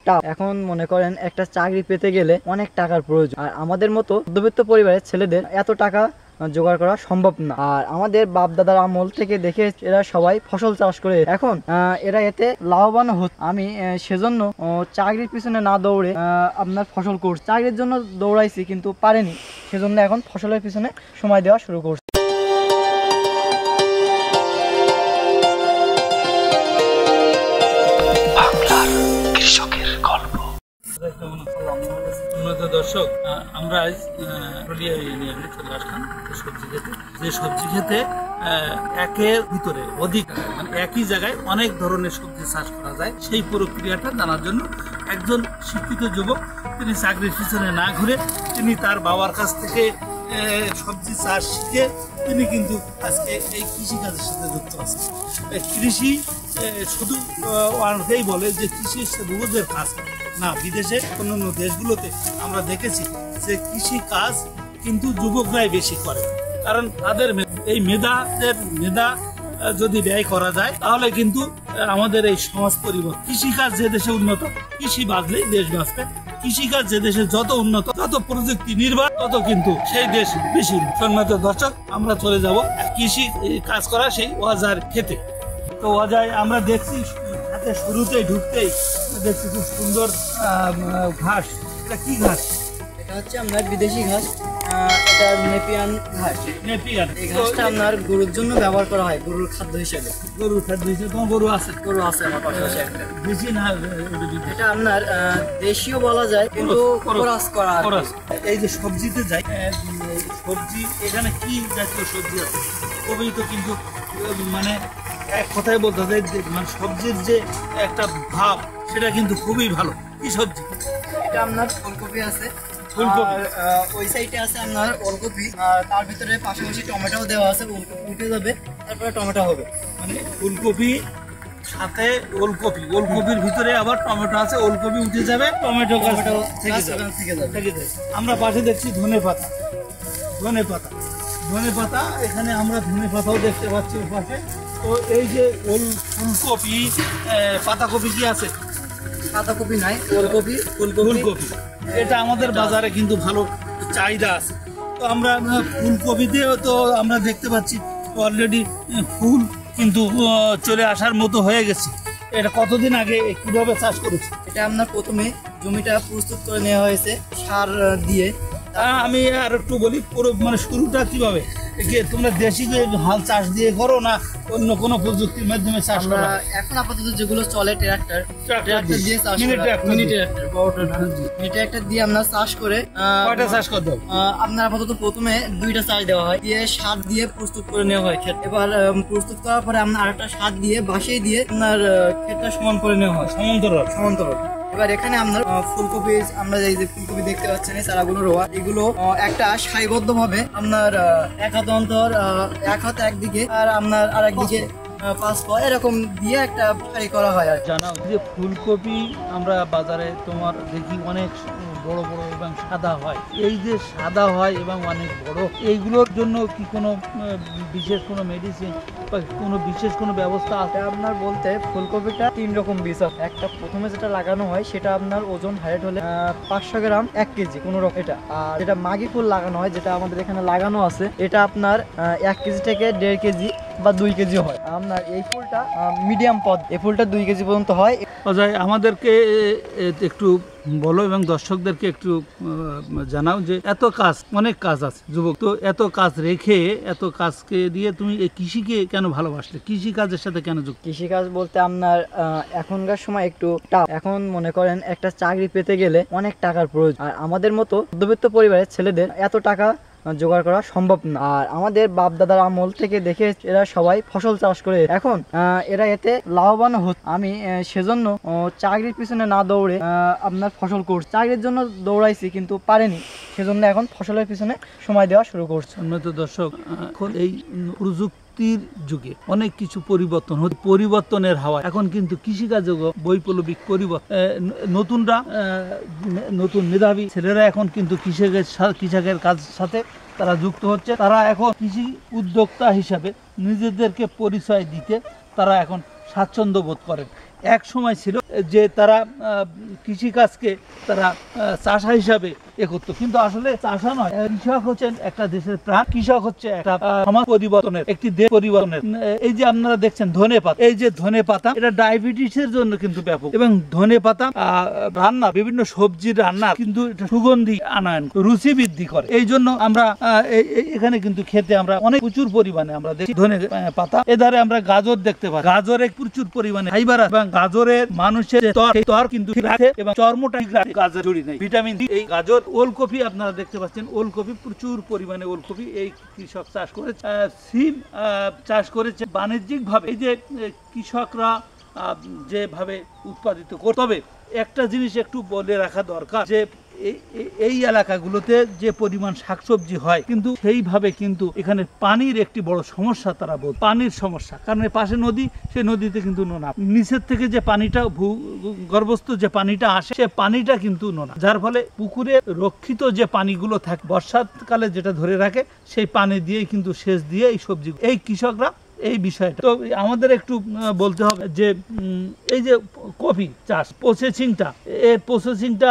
Tough. এখন মনে করেন একটা চাকরি পেতে গেলে অনেক টাকার প্রয়োজন, আর আমাদের মতো মধ্যবিত্ত পরিবারের ছেলেদের এত টাকা জোগাড় করা সম্ভব না। আর আমাদের বাপ দাদার আমল থেকে দেখে এরা সবাই ফসল চাষ করে এখন এরা এতে লাভবান হচ্ছে। আমি সেজন্য চাকরির পিছনে না দৌড়ে আপনার ফসল করছি। চাকরির জন্য দৌড়াইছি কিন্তু পারেনি, সেজন্য এখন ফসলের পিছনে সময় দেওয়া শুরু করছি। দর্শক, আমরা আজ ইউনিয়নে চলে আসলাম সবজি খেতে। যে সবজি খেতে একের ভিতরে অধিক মানে একই জায়গায় অনেক ধরনের সবজি চাষ করা যায়, সেই প্রক্রিয়াটা জানার জন্য একজন শিক্ষিত যুবক, তিনি চাকরির পিছনে না ঘুরে তিনি তার বাবার কাছ থেকে সবজি চাষ শিখে তিনি কিন্তু আজকে এই কৃষিকাজের সাথে যুক্ত আছেন। কৃষি শুধু অনেকেই বলে যে কৃষি হচ্ছে রোজের কাজ না, বিদেশে অন্যান্য দেশগুলোতে আমরা দেখেছি যে কৃষি কাজ কিন্তু যুবকরাই বেশি করে, কারণ তাদের এই মেধা যদি ব্যয় করা যায় তাহলে কিন্তু আমাদের এই সমাজ পরিবর্তন। কৃষিকাজ যে দেশে উন্নত, কৃষি বাঁচলেই দেশ বাঁচবে। কৃষিকাজ যে দেশে যত উন্নত, তত প্রযুক্তি নির্ভর, তত কিন্তু সেই দেশ বেশি। সম্মানিত দর্শক, আমরা চলে যাব কৃষি কাজ করা সেই ওয়াজার খেতে। তো ওয়াজায় আমরা দেখছি শুরুতেই ঢুকতেই দেখছি খুব সুন্দর ঘাস। এটা কি ঘাস? এটা হচ্ছে আপনার বিদেশি ঘাস, এটা নেপিয়ান ঘাস। নেপিয়ান এই ঘাসটা আপনার গরুর জন্য ব্যবহার করা হয়, গরুর খাদ্য হিসেবে। গরুর খাদ্য হিসেবে? তোমার গরু আছে? গরু আছে আমার পাশাপাশি একটা। বেশি না? এটা আপনার দেশীয় বলা যায় কিন্তু ক্রস করা। এই যে সবজিতে যাই, সবজি এখানে কি জাতীয় সবজি আছে? খুবই তো কিন্তু মানে এক কথায় বলতে হয় মানে সবজির যে একটা ভাব সেটা কিন্তু খুবই ভালো। কি সবজি এটা? আপনার ফুলকপি আছে, ফুলকপি। ওই সাইডে আছে আপনার ওলকপি, আর তার ভিতরে পাশাপাশি টমেটো দেওয়া আছে। উঠে যাবে, তারপরে টমেটো হবে। মানে ফুলকপি সাথে ওলকপি, ওলকপির ভিতরে আবার টমেটো আছে, ওলকপি উঠে যাবে, টমেটো থেকে যাবে। আমরা পাশে দেখছি ধনে পাতা। এখানে আমরা ধনে পাতাও দেখতে পাচ্ছি পাশে। তো এই যে ফুলকপি, পাতাকপি কি আছে? পাতাকপি নাই, ওলকপি, ফুলকপি। এটা আমাদের বাজারে কিন্তু ভালো চাহিদা আছে। তো আমরা ফুলকপিতেও তো আমরা দেখতে পাচ্ছি অলরেডি ফুল কিন্তু চলে আসার মতো হয়ে গেছে। এটা কতদিন আগে কিভাবে চাষ করেছে? এটা আপনার প্রথমে জমিটা প্রস্তুত করে নেওয়া হয়েছে সার দিয়ে। আমি আর একটু বলি, পুরো মানে শুরুটা কিভাবে? তোমরা দেশি হাল চাষ দিয়ে করো না অন্য কোনো প্রযুক্তির মাধ্যমে চাষ করো? এখন আপাতত যেগুলো চলে ট্রাক্টর দিয়ে চাষ, মিনি ট্রাক্টর দিয়ে আমরা চাষ করে। কয়টা চাষ করতে হবে? আপনার আপাতত প্রথমে 2টা চাষ দেওয়া হয়, দিয়ে সার দিয়ে প্রস্তুত করে নেওয়া হয় ক্ষেত। এবার প্রস্তুত করার পরে আপনার আরেকটা সার দিয়ে বাসিয়ে দিয়ে আপনার ক্ষেতটা সমান করে নেওয়া হয়, সমান্তরাল। এবার এখানে আপনার ফুলকপি, আমরা এই যে ফুলকপি দেখতে পাচ্ছেন এই চারাগুলো রোয়া, এগুলো একটা সারিবদ্ধ ভাবে আপনার এক হাত অন্তর, এক হাত একদিকে আর আপনার আর একদিকে 5 পা এরকম দিয়ে একটা সারি করা হয়। আর জানাও যে ফুলকপি আমরা বাজারে তোমার দেখি অনেক বড় বড় এবং সাদা হয়। এই যে সাদা হয় এবং অনেক বড়, এইগুলোর জন্য কি কোনো বিশেষ কোনো মেডিসিন বা কোনো বিশেষ কোনো ব্যবস্থা আছে? আপনার বলতে ফুলকপিটা 3 রকম বীজ আছে। একটা প্রথমে যেটা লাগানো হয় সেটা আপনার ওজন হাইট হলে 500 গ্রাম 1 কেজি কোনো রকম এটা। আর যেটা মাগি ফুল লাগানো হয়, যেটা আমাদের এখানে লাগানো আছে, এটা আপনার 1 কেজি থেকে 1.5 কেজি বা 2 কেজি হয়। আপনার এই ফুলটা মিডিয়াম পদ, এই ফুলটা 2 কেজি পর্যন্ত হয়। অজয়, আমাদেরকে একটু বলো এবং দর্শকদেরকে একটু জানাও যে এত কাজ, অনেক কাজ আছে যুবক, তো এত কাজ রেখে এত কাজকে দিয়ে তুমি এই কৃষিকে কেন ভালোবাসলে? কৃষি কাজের সাথে কেন যুক্ত? কৃষিকাজ বলতে আপনার এখনকার সময় একটু টাফ। এখন মনে করেন একটা চাকরি পেতে গেলে অনেক টাকার প্রয়োজন, আর আমাদের মতো মধ্যবিত্ত পরিবারের ছেলেদের এত টাকা জোগাড় করা সম্ভব না। আর আমাদের বাপ দাদার আমল থেকে দেখে এরা সবাই ফসল চাষ করে এখন এরা এতে লাভবান হচ্ছে। আমি সেজন্য চাকরির পিছনে না দৌড়ে আপনার ফসল করছি। চাকরির জন্য দৌড়াইছি কিন্তু পারেনি, সেজন্য এখন ফসলের পিছনে সময় দেওয়া শুরু করছে। উন্নত দর্শক, এখন এই প্রযুক্তির যুগে অনেক কিছু পরিবর্তন হচ্ছে, পরিবর্তনের হাওয়া এখন কিন্তু কৃষিকাজে বৈপ্লবিক পরিবর্তন। নতুন মেধাবী ছেলেরা এখন কিন্তু কৃষকের কাজের সাথে তারা যুক্ত হচ্ছে। তারা এখন কৃষি উদ্যোক্তা হিসাবে নিজেদেরকে পরিচয় দিতে তারা এখন স্বাচ্ছন্দ্য বোধ করেন। এক সময় ছিল যে তারা কৃষিকাজকে তারা চাষা হিসাবে করতো, কিন্তু আসলে চাষা নয়, কৃষক হচ্ছেন একটা দেশের প্রাণ, কৃষক হচ্ছে একটা সমাজ পরিবর্তনের, একটি দেশ পরিবর্তনের। এই যে আপনারা দেখছেন ধনেপাতা, এই যে ধনেপাতা, এটা ডায়াবেটিসের জন্য কিন্তু ব্যাপক, এবং ধনেপাতা রান্না, বিভিন্ন সবজির রান্না কিন্তু সুগন্ধি আনয়ন, রুচি বৃদ্ধি করে। এই জন্য আমরা এখানে কিন্তু খেতে আমরা অনেক প্রচুর পরিমাণে আমরা দেখি ধনে পাতা। এধারে আমরা গাজর দেখতে পাই, গাজরে প্রচুর পরিমাণে ফাইবার আছে, এবং গাজরের মানুষের ত্বর কিন্তু ঠিক রাখে এবং চর্মটা ঠিক রাখে। গাজর জড়ি নেই, ভিটামিন ডি। এই গাজর, ওলকপি আপনারা দেখতে পাচ্ছেন, ওলকপি প্রচুর পরিমাণে ওলকপি এই কৃষক চাষ করেছে। সিম চাষ করেছে বাণিজ্যিক ভাবে। এই যে কৃষকরা যেভাবে উৎপাদিত করতে হবে, একটা জিনিস একটু বলে রাখা দরকার যে এই এলাকাগুলোতে যে পরিমাণ শাকসবজি হয়, কিন্তু সেইভাবে কিন্তু এখানে পানির একটি বড় সমস্যা তারা বোধ, পানির সমস্যা, কারণ পাশে নদী, সেই নদীতে কিন্তু নোনা, নিচের থেকে যে পানিটা ভূগর্ভস্থ যে পানিটা আসে, সে পানিটা কিন্তু নোনা, যার ফলে পুকুরে রক্ষিত যে পানিগুলো থাকে বর্ষাকালে যেটা ধরে রাখে, সেই পানি দিয়েই কিন্তু সেচ দিয়ে এই সবজি, এই কৃষকরা এই বিষয়টা। তো আমাদের একটু বলতে হবে যে এই যে কফি চাষ, প্রসেসিংটা, এই প্রসেসিংটা,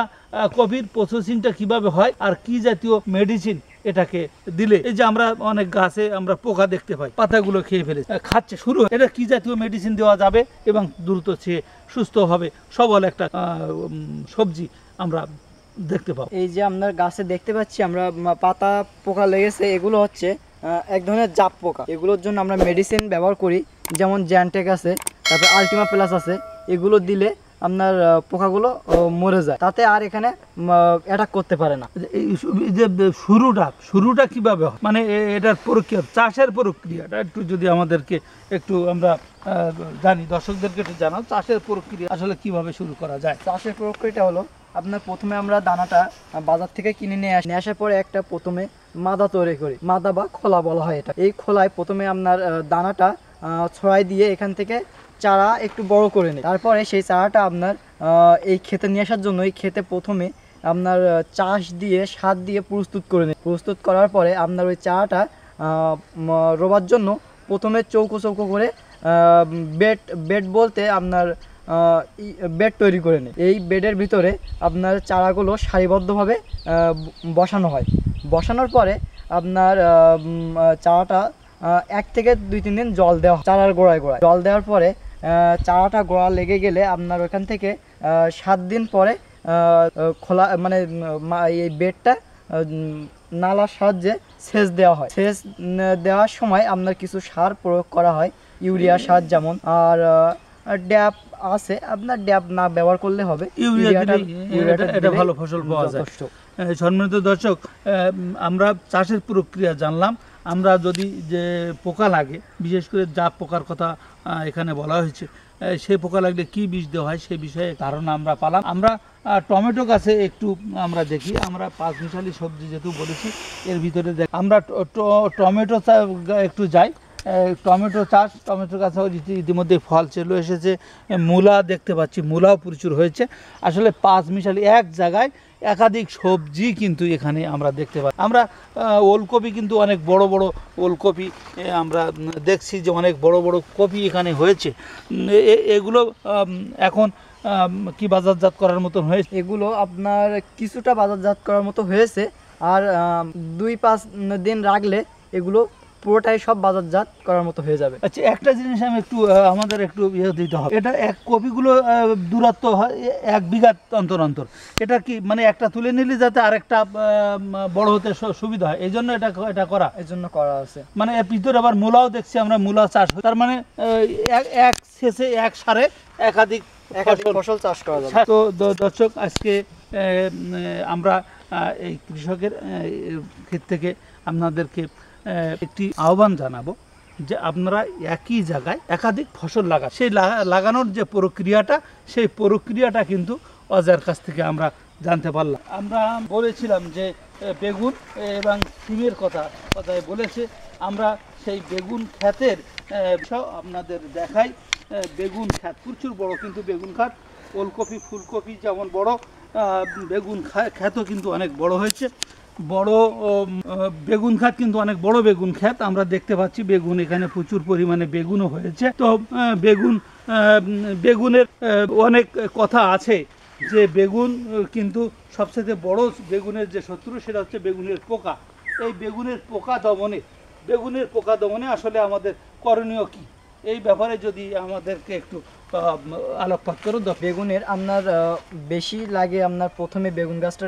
কফির প্রসেসিংটা কিভাবে হয় আর কি জাতীয় মেডিসিন এটাকে দিলে, এই যে আমরা অনেক গাছে আমরা পোকা দেখতে পাই, পাতাগুলো খেয়ে ফেলে খাচ্ছে শুরু, এটা কি জাতীয় মেডিসিন দেওয়া যাবে এবং দ্রুত সে সুস্থ হবে, সবল একটা সবজি আমরা দেখতে পাবো। এই যে আপনার গাছে দেখতে পাচ্ছি আমরা পাতা পোকা লেগেছে, এগুলো হচ্ছে এক ধরনের জাপ পোকা। এগুলোর জন্য আমরা মেডিসিন ব্যবহার করি, যেমন জ্যান্টেক আছে, তারপর আলটিমা প্লাস আছে। এগুলো দিলে আপনার পোকাগুলো মরে যায়, তাতে আর এখানে অ্যাটাক করতে পারে না। এই যে শুরুটা কিভাবে হয়, মানে এটার প্রক্রিয়া, চাষের প্রক্রিয়াটা একটু যদি আমাদেরকে একটু আমরা জানি, দর্শকদেরকে একটু জানাও, চাষের প্রক্রিয়া আসলে কিভাবে শুরু করা যায়। চাষের প্রক্রিয়াটা হলো আপনার প্রথমে আমরা দানাটা বাজার থেকে কিনে নিয়ে আসার পরে একটা প্রথমে মাদা তৈরি করি, মাদা বা খোলা বলা হয় এটা। এই খোলায় প্রথমে আপনার দানাটা ছড়াই দিয়ে এখান থেকে চারা একটু বড় করে নিই। তারপরে সেই চারাটা আপনার এই ক্ষেতে নিয়ে আসার জন্য এই ক্ষেতে প্রথমে আপনার চাষ দিয়ে সার দিয়ে প্রস্তুত করে নিই। প্রস্তুত করার পরে আপনার ওই চারাটা রোবার জন্য প্রথমে চৌকো চৌকো করে বেড বলতে আপনার বেড তৈরি করে নিই। এই বেডের ভিতরে আপনার চারাগুলো সারিবদ্ধভাবে বসানো হয়। বসানোর পরে আপনার চারাটা 1 থেকে 2-3 দিন জল দেওয়া, চারার গোড়ায় জল দেওয়ার পরে চারাটা গোড়া লেগে গেলে আপনার ওখান থেকে 7 দিন পরে খোলা মানে এই বেডটা নালার সাহায্যে সেচ দেওয়া হয়। সেচ দেওয়ার সময় আপনার কিছু সার প্রয়োগ করা হয়, ইউরিয়া সার যেমন, আর ড্যাপ আছে, আপনার ড্যাপ না ব্যবহার করলে হবে, ইউরিয়াটা ভালো ফসল পাওয়া যায়। সম্মানিত দর্শক, আমরা চাষের প্রক্রিয়া জানলাম। আমরা যদি যে পোকা লাগে, বিশেষ করে জাপ পোকার কথা এখানে বলা হয়েছে, সেই পোকা লাগলে কি বিষ দেওয়া হয় সেই বিষয়ে ধারণা আমরা পেলাম। আমরা টমেটো গাছে একটু আমরা দেখি, আমরা 5 মিশালি সবজি যেহেতু বলেছি, এর ভিতরে আমরা টমেটো একটু যাই। টমেটো চাষ, টমেটো গাছে ইতিমধ্যে ফল চলে এসেছে, মূলা দেখতে পাচ্ছি, মূলাও প্রচুর হয়েছে। আসলে 5 মিশালি এক জায়গায় একাধিক সবজি কিন্তু এখানে আমরা দেখতে পাই। আমরা ওলকপি কিন্তু অনেক বড় বড় ওলকপি আমরা দেখছি যে অনেক বড় বড় কপি এখানে হয়েছে। এগুলো এখন কি বাজারজাত করার মতন হয়েছে? এগুলো আপনার কিছুটা বাজারজাত করার মতো হয়েছে, আর 2-5 দিন রাখলে এগুলো পুরোটাই সব বাজারজাত করার মতো হয়ে যাবে। আচ্ছা, একটা জিনিস আমি একটু আমাদের একটু দিতে হবে, এটা এক কপিগুলো দূরত্ব হয় 1 বিঘা অন্তর অন্তর, এটা কি মানে একটা তুলে নিলে যাতে আরেকটা বড় হতে সুবিধা হয়, এই জন্য এটা করা, এই জন্য করা আছে। মানে এর ভিতরে আবার মূলাও দেখছি আমরা, মূলা চাষ, তার মানে এক শেষে এক সারে একাধিক ফসল চাষ করা যাবে। তো দর্শক, আজকে আমরা এই কৃষকের ক্ষেত থেকে আপনাদেরকে একটি আহ্বান জানাবো যে আপনারা একই জায়গায় একাধিক ফসল লাগান। সেই লাগানোর যে প্রক্রিয়াটা, সেই প্রক্রিয়াটা কিন্তু অজয়ের কাছ থেকে আমরা জানতে পারলাম। আমরা বলেছিলাম যে বেগুন এবং সিমের কথাই বলেছে, আমরা সেই বেগুন ক্ষেতের আপনাদের দেখাই। বেগুন ক্ষেত প্রচুর বড়, কিন্তু বেগুন ক্ষেত ওলকপি ফুলকপি যেমন বড়, বেগুন ক্ষেতও কিন্তু অনেক বড় হয়েছে। বড় বেগুন ক্ষেত, কিন্তু অনেক বড় বেগুন ক্ষেত আমরা দেখতে পাচ্ছি। বেগুন এখানে প্রচুর পরিমাণে বেগুনও হয়েছে। তো বেগুনের অনেক কথা আছে যে বেগুন কিন্তু সবচেয়ে বড় বেগুনের যে শত্রু সেটা হচ্ছে বেগুনের পোকা। এই বেগুনের পোকা দমনে আসলে আমাদের করণীয় কি, এই ব্যাপারে যদি আমাদেরকে একটু আলোকপাত করো। বেগুনের আপনার বেশি লাগে আপনার প্রথমে বেগুন গাছটা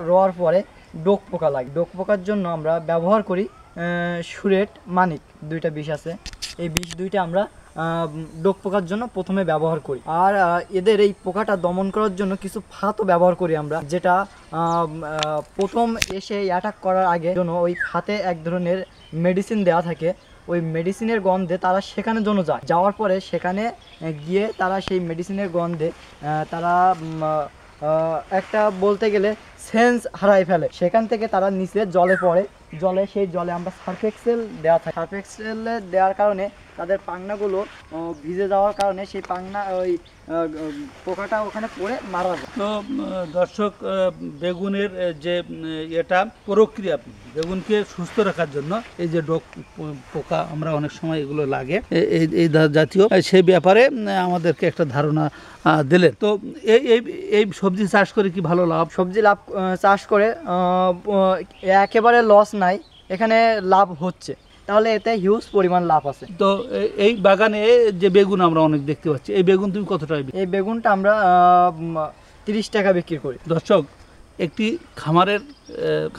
রোয়ার পরে ডোক পোকা লাগে। ডোক পোকার জন্য আমরা ব্যবহার করি সুরেট, মানিক, দুইটা বিষ আছে। এই বিষ দুইটা আমরা ডোক পোকার জন্য প্রথমে ব্যবহার করি। আর এদের এই পোকাটা দমন করার জন্য কিছু ফাতও ব্যবহার করি আমরা, যেটা প্রথম এসে অ্যাটাক করার আগে জন্য ওই ফাতে এক ধরনের মেডিসিন দেওয়া থাকে। ওই মেডিসিনের গন্ধে তারা সেখানে জন্য যায়, যাওয়ার পরে সেখানে গিয়ে তারা সেই মেডিসিনের গন্ধে তারা একটা বলতে গেলে সেন্স হারাই ফেলে। সেখান থেকে তারা নিচে জলে পড়ে, সেই জলে আমরা সার্ফ এক্সেল দেওয়া থাকে। সার্ফ এক্সেল দেওয়ার কারণে তাদের পাখনাগুলো ভিজে যাওয়ার কারণে সেই পাখনা ওই পোকাটা ওখানে পড়ে মারা যায়। তো দর্শক, বেগুনের যে এটা প্রক্রিয়া, বেগুনকে সুস্থ রাখার জন্য এই যে ডোক পোকা আমরা অনেক সময় এগুলো লাগে এই জাতীয়, সেই ব্যাপারে আমাদেরকে একটা ধারণা দিলেন। তো এই সবজি চাষ করে কি ভালো লাভ? সবজি চাষ করে একেবারে লস নাই, এখানে লাভ হচ্ছে, তাহলে এতে হিউজ পরিমাণ লাভ আছে। তো এই বাগানে যে বেগুন আমরা অনেক দেখতে পাচ্ছি, এই বেগুন তুমি কত টাকা? এই বেগুনটা আমরা 30 টাকা বিক্রি করি। দর্শক, একটি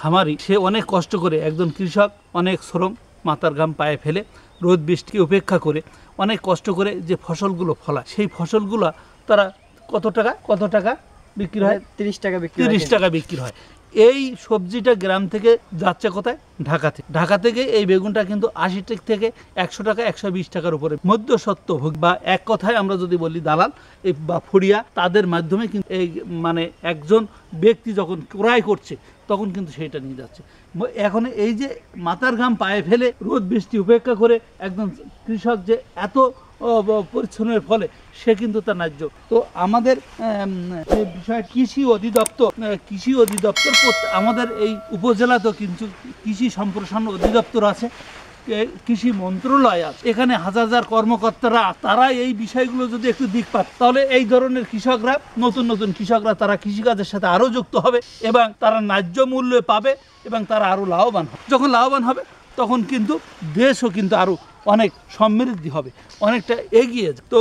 খামারি সে অনেক কষ্ট করে, একজন কৃষক অনেক শ্রম, মাথার ঘাম পায়ে ফেলে, রোদ বৃষ্টিকে উপেক্ষা করে অনেক কষ্ট করে যে ফসলগুলো ফলায়, সেই ফসলগুলো তারা কত টাকা বিক্রি হয়? 30 টাকা বিক্রি। 30 টাকা বিক্রি হয়। এই সবজিটা গ্রাম থেকে যাচ্ছে কোথায়? ঢাকা থেকে এই বেগুনটা কিন্তু 80 থেকে 100 টাকা, 120 টাকার উপরে মধ্যস্বত্বভোগ বা এক কথায় আমরা যদি বলি দালাল বা ফুরিয়া, তাদের মাধ্যমে কিন্তু এই মানে একজন ব্যক্তি যখন ক্রয় করছে তখন কিন্তু সেইটা নিয়ে যাচ্ছে। এখন এই যে মাথার ঘাম পায়ে ফেলে, রোদ বৃষ্টি উপেক্ষা করে একজন কৃষক যে এত পরিশ্রমের ফলে সে কিন্তু তার ন্যায্য। তো আমাদের যে বিষয় কৃষি অধিদপ্তর আমাদের এই উপজেলাতেও কিন্তু কৃষি সম্প্রসারণ অধিদপ্তর আছে, কৃষি মন্ত্রণালয় আছে। এখানে হাজার কর্মকর্তারা, তারা এই বিষয়গুলো যদি একটু দিক পাত, তাহলে এই ধরনের কৃষকরা, নতুন কৃষকরা, তারা কৃষিকাজের সাথে আরও যুক্ত হবে এবং তারা ন্যায্য মূল্য পাবে এবং তারা আরও লাভবান হবে। যখন লাভবান হবে তখন কিন্তু দেশও কিন্তু আরও অনেক সমৃদ্ধি হবে, অনেকটা এগিয়ে যায়। তো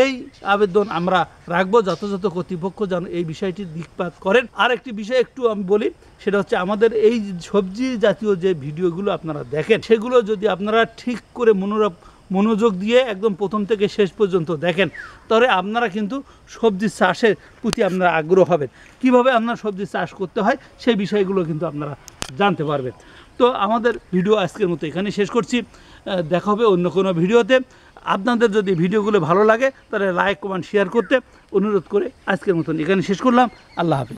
এই আবেদন আমরা রাখবো, যথাযথ কর্তৃপক্ষ যেন এই বিষয়টির দিকপাত করেন। আর একটি বিষয় একটু আমি বলি, সেটা হচ্ছে আমাদের এই সবজি জাতীয় যে ভিডিওগুলো আপনারা দেখেন, সেগুলো যদি আপনারা ঠিক করে মনোযোগ দিয়ে একদম প্রথম থেকে শেষ পর্যন্ত দেখেন, তাহলে আপনারা কিন্তু সবজি চাষের প্রতি আপনারা আগ্রহ হবেন। কিভাবে আপনারা সবজি চাষ করতে হয় সেই বিষয়গুলো কিন্তু আপনারা জানতে পারবেন। তো আমাদের ভিডিও আজকের মতো এখানে শেষ করছি। দেখা হবে অন্য কোনো ভিডিওতে। আপনাদের যদি ভিডিওগুলো ভালো লাগে তাহলে লাইক, কমেন্ট, শেয়ার করতে অনুরোধ করে আজকের মতন এখানে শেষ করলাম। আল্লাহ হাফেজ।